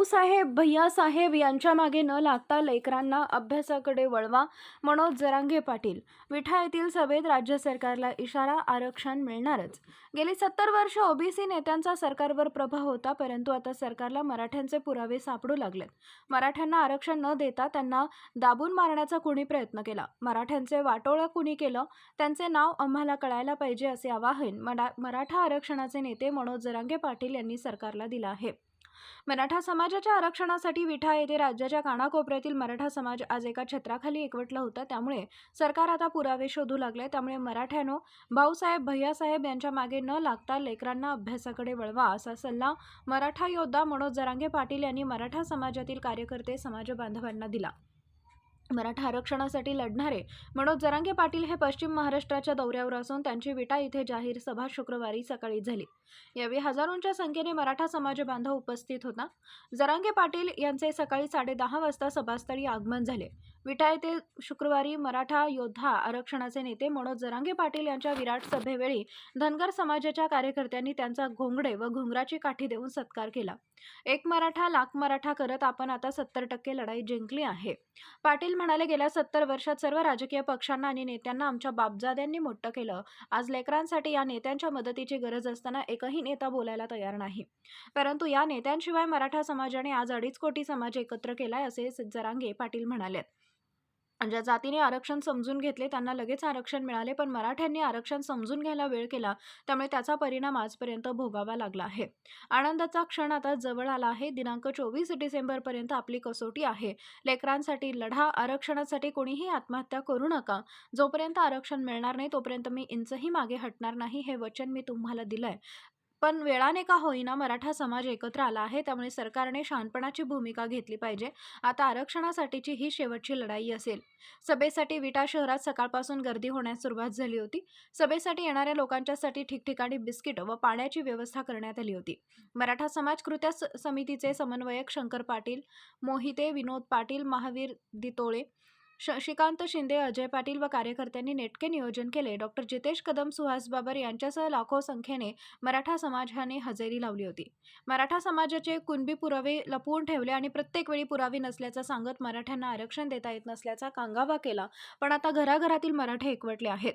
भाऊसाहेब भैयासाहेब यांच्या मागे न लागता लेकरांना अभ्यासाकडे वळवा, मनोज जरांगे पाटील. विठा येथील सभेत राज्य सरकारला इशारा, आरक्षण मिळणारच. गेली 70 वर्ष ओबीसी नेत्यांचा सरकारवर प्रभाव होता, परंतु आता सरकारला मराठ्यांचे पुरावे सापडू लागलेत. मराठ्यांना आरक्षण न देता त्यांना दाबून मारण्याचा कुणी प्रयत्न केला, मराठ्यांचे वाटोळं कुणी केलं, त्यांचे नाव आम्हाला कळायला पाहिजे, असे आवाहन मराठा आरक्षणाचे नेते मनोज जरांगे पाटील यांनी सरकारला दिलं आहे. मराठा समाजाच्या आरक्षणासाठी विठा येथे राज्याच्या कानाकोपऱ्यातील मराठा समाज आज एका छत्राखाली एकवटला होता. त्यामुळे सरकार आता पुरावे शोधू लागले. त्यामुळे मराठ्यानो, भाऊसाहेब भैयासाहेब यांच्या मागे न लागता लेकरांना अभ्यासाकडे वळवा, असा सल्ला मराठा योद्धा मनोज जरांगे पाटील यांनी मराठा समाजातील कार्यकर्ते, समाज बांधवांना दिला. मराठा आरक्षणासाठी लढणारे मनोज जरांगे पाटील हे पश्चिम महाराष्ट्राच्या दौऱ्यावर असून त्यांची विटा इथे जाहीर सभा शुक्रवारी सकाळी झाली. यावेळी हजारोंच्या संख्येने मराठा समाज बांधव उपस्थित होता. जरांगे पाटील यांचे सकाळी 10:30 वाजता सभास्थळी आगमन झाले. विटा येथे शुक्रवारी मराठा योद्धा आरक्षणाचे नेते मनोज जरांगे पाटील यांच्या विराट सभेवेळी धनगर समाजाच्या कार्यकर्त्यांनी त्यांचा घोंगडे व घुंगराची काठी देऊन सत्कार केला. एक मराठा लाख मराठा करत आपण आता 70% लढाई जिंकली आहे. पाटील म्हणाले, गेल्या 70 वर्षात सर्व राजकीय पक्षांना आणि नेत्यांना आमच्या बापजाद्यांनी मोठं केलं. आज लेकरांसाठी या नेत्यांच्या मदतीची गरज असताना एकही नेता बोलायला तयार नाही. परंतु या नेत्यांशिवाय मराठा समाजाने आज 2.5 कोटी समाज एकत्र केलाय, असे जरांगे पाटील म्हणाले. ज्या जातीने आरक्षण समजून घेतले त्यांना लगेच आरक्षण मिळाले, पण मराठ्यांनी आरक्षण समजून घ्यायला वेळ केला, त्यामुळे त्याचा परिणाम आजपर्यंत भोगावा लागला आहे. आनंदाचा क्षण आता जवळ आला आहे. दिनांक 24 डिसेंबरपर्यंत आपली कसोटी आहे. लेकरांसाठी लढा. आरक्षणासाठी कोणीही आत्महत्या करू नका. जोपर्यंत आरक्षण मिळणार नाही तोपर्यंत मी इंचही मागे हटणार नाही, हे वचन मी तुम्हाला दिलंय. पण वेळाने का होईना मराठा समाज एकत्र आला आहे, त्यामुळे सरकारने शहाणपणाची भूमिका घेतली पाहिजे. आता आरक्षणासाठीची ही शेवटची लढाई असेल. सभेसाठी विटा शहरात सकाळपासून गर्दी होण्यास सुरुवात झाली होती. सभेसाठी येणाऱ्या लोकांच्यासाठी ठिकठिकाणी बिस्किट व पाण्याची व्यवस्था करण्यात आली होती. मराठा समाज कृती समितीचे समन्वयक शंकर पाटील, मोहिते, विनोद पाटील, महावीर दितोळे, शशिकांत शिंदे, अजय पाटील व कार्यकर्त्यांनी नेटके नियोजन केले. डॉ. जितेश कदम, सुहास बाबर यांच्यासह लाखो संख्येने मराठा समाजाने हजेरी लावली होती. मराठा समाजाचे कुणबी पुरावे लपवून ठेवले आणि प्रत्येक वेळी पुरावे नसल्याचं सांगत मराठ्यांना आरक्षण देता येत नसल्याचा कांगावा केला. पण आता घराघरातील मराठे एकवटले आहेत.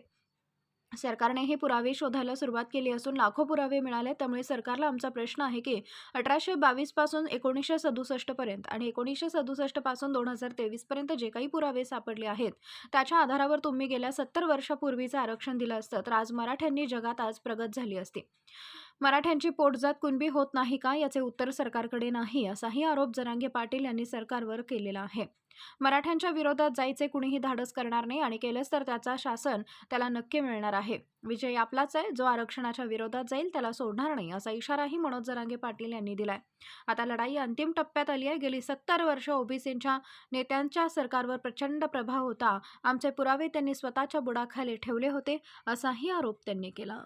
सरकारने हे पुरावे शोधायला सुरुवात केली असून लाखो पुरावे मिळाले. त्यामुळे सरकारला आमचा प्रश्न आहे की 1822 पासून 1967 पर्यंत आणि 1967 पासून 2023 पर्यंत जे काही पुरावे सापडले आहेत, त्याच्या आधारावर तुम्ही गेल्या 70 वर्षापूर्वीचं आरक्षण दिलं असतं तर आज मराठ्यांनी जगात आज प्रगत झाली असती. मराठ्यांची पोटजात कुणबी होत नाही का, याचे उत्तर सरकारकडे नाही, असाही आरोप जरांगे पाटील यांनी सरकारवर केलेला आहे. मराठ्यांच्या विरोधात जायचे कुणीही धाडस करणार नाही आणि केलंच तर त्याचा शासन त्याला नक्की मिळणार आहे. विजय आपलाच आहे. जो आरक्षणाच्या विरोधात जाईल त्याला सोडणार नाही, असा इशाराही मनोज जरांगे पाटील यांनी दिलाय. आता लढाई अंतिम टप्प्यात आली आहे. गेली 70 वर्ष ओबीसींच्या नेत्यांच्या सरकारवर प्रचंड प्रभाव होता. आमचे पुरावे त्यांनी स्वतःच्या बुडाखाली ठेवले होते, असाही आरोप त्यांनी केला.